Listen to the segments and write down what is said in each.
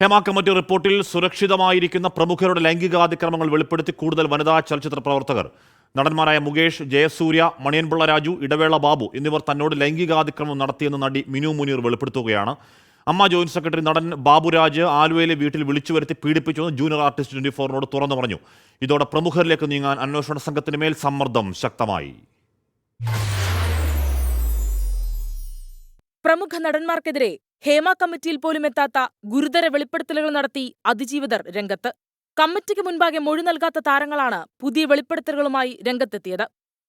Hema committee റിപ്പോർട്ടിൽ സുരക്ഷിതമായിരിക്കുന്ന പ്രമുഖരുടെ ലൈംഗികാതിക്രമങ്ങൾ വെളിപ്പെടുത്തി കൂടുതൽ വനിതാ ചലച്ചിത്ര പ്രവർത്തകർ. നടന്മാരായ മുകേഷ്, ജയസൂര്യ, മണിയൻപിള്ള രാജു, ഇടവേള ബാബു എന്നിവർ തന്നോട് ലൈംഗികാതിക്രമം നടത്തിയെന്ന് നടി മിനു മുനീർ വെളിപ്പെടുത്തുകയാണ്. അമ്മ ജോയിന്റ് സെക്രട്ടറി നടൻ ബാബുരാജ് ആലുവയിലെ വീട്ടിൽ വിളിച്ചു വരുത്തി പീഡിപ്പിച്ചുവെന്ന് ജൂനിയർ ആർട്ടിസ്റ്റ് 24 തുറന്നു പറഞ്ഞു. ഇതോടെ പ്രമുഖരിലേക്ക് നീങ്ങാൻ അന്വേഷണ സംഘത്തിന് മേൽ സമ്മർദ്ദം ശക്തമായി. പ്രമുഖ നടന്മാർക്കെതിരെ ഹേമ കമ്മിറ്റിയിൽ പോലും എത്താത്ത ഗുരുതര വെളിപ്പെടുത്തലുകൾ നടത്തി അതിജീവിതർ രംഗത്ത്. കമ്മിറ്റിക്ക് മുൻപാകെ മൊഴി നൽകാത്ത താരങ്ങളാണ് പുതിയ വെളിപ്പെടുത്തലുകളുമായി രംഗത്തെത്തിയത്.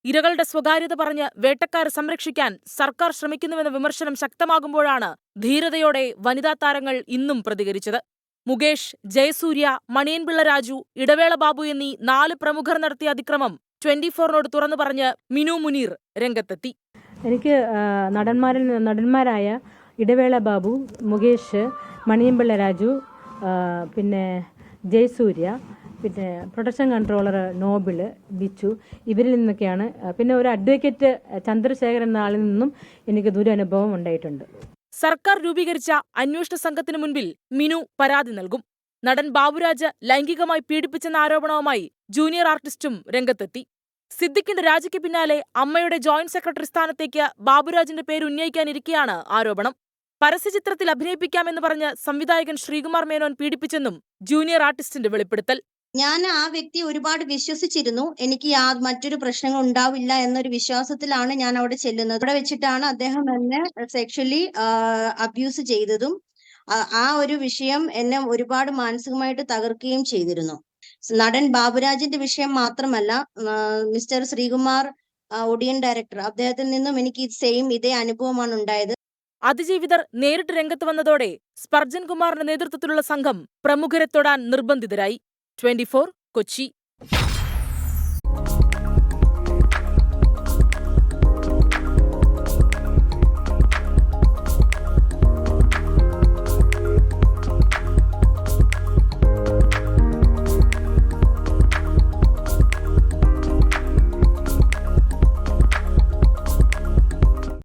ഇരകളുടെ സ്വകാര്യത പറഞ്ഞ് വേട്ടക്കാരെ സംരക്ഷിക്കാൻ സർക്കാർ ശ്രമിക്കുന്നുവെന്ന വിമർശനം ശക്തമാകുമ്പോഴാണ് ധീരതയോടെ വനിതാ താരങ്ങൾ ഇന്നും പ്രതികരിച്ചത്. മുകേഷ്, ജയസൂര്യ, മണിയൻപിള്ള രാജു, ഇടവേള ബാബു എന്നീ 4 പ്രമുഖർ നടത്തിയ അതിക്രമം 24 തുറന്നു പറഞ്ഞ് മിനു മുനീർ രംഗത്തെത്തി. എനിക്ക് നടന്മാരായ ഇടവേള ബാബു, മുകേഷ്, മണിയൻപിള്ള രാജു, പിന്നെ ജയസൂര്യ, പിന്നെ പ്രൊട്ടക്ഷൻ കൺട്രോളർ നോബിള്, ബിച്ചു, ഇവരിൽ നിന്നൊക്കെയാണ്. പിന്നെ ഒരു അഡ്വക്കേറ്റ് ചന്ദ്രശേഖരൻ എന്ന ആളിൽ നിന്നും എനിക്ക് ദുരനുഭവം ഉണ്ടായിട്ടുണ്ട്. സർക്കാർ രൂപീകരിച്ച അന്വേഷണ സംഘത്തിന് മുൻപിൽ മിനു പരാതി നൽകും. നടൻ ബാബുരാജ് ലൈംഗികമായി പീഡിപ്പിച്ചെന്ന ആരോപണവുമായി ജൂനിയർ ആർട്ടിസ്റ്റും രംഗത്തെത്തി. സിദ്ദിഖിന്റെ രാജിക്ക് പിന്നാലെ അമ്മയുടെ ജോയിന്റ് സെക്രട്ടറി സ്ഥാനത്തേക്ക് ബാബുരാജിന്റെ പേര് ഉന്നയിക്കാനിരിക്കെയാണ് ആരോപണം. പരസ്യചിത്രത്തിൽ അഭിനയിപ്പിക്കാമെന്ന് പറഞ്ഞ് സംവിധായകൻ ശ്രീകുമാർ മേനോൻ പീഡിപ്പിച്ചെന്നും ജൂനിയർ ആർട്ടിസ്റ്റിന്റെ വെളിപ്പെടുത്തൽ. ഞാൻ ആ വ്യക്തി ഒരുപാട് വിശ്വസിച്ചിരുന്നു. എനിക്ക് മറ്റൊരു പ്രശ്നങ്ങൾ ഉണ്ടാവില്ല എന്നൊരു വിശ്വാസത്തിലാണ് ഞാൻ അവിടെ ചെല്ലുന്നത്. അവിടെ വെച്ചിട്ടാണ് അദ്ദേഹം എന്നെ സെക്ഷലി അബ്യൂസ് ചെയ്തതും ആ ഒരു വിഷയം എന്നെ ഒരുപാട് മാനസികമായിട്ട് തകർക്കുകയും ചെയ്തിരുന്നു. നടൻ ബാബുരാജിന്റെ വിഷയം മാത്രമല്ല, മിസ്റ്റർ ശ്രീകുമാർ ഒഡിയൻ ഡയറക്ടർ, അദ്ദേഹത്തിൽ നിന്നും എനിക്ക് ഇതേ അനുഭവമാണ് ഉണ്ടായത്. അതിജീവിതർ നേരിട്ട് രംഗത്ത് വന്നതോടെ സ്പർജൻ കുമാറിന്റെ നേതൃത്വത്തിലുള്ള സംഘം പ്രമുഖരെ തൊടാൻ നിർബന്ധിതരായി. 24 കൊച്ചി.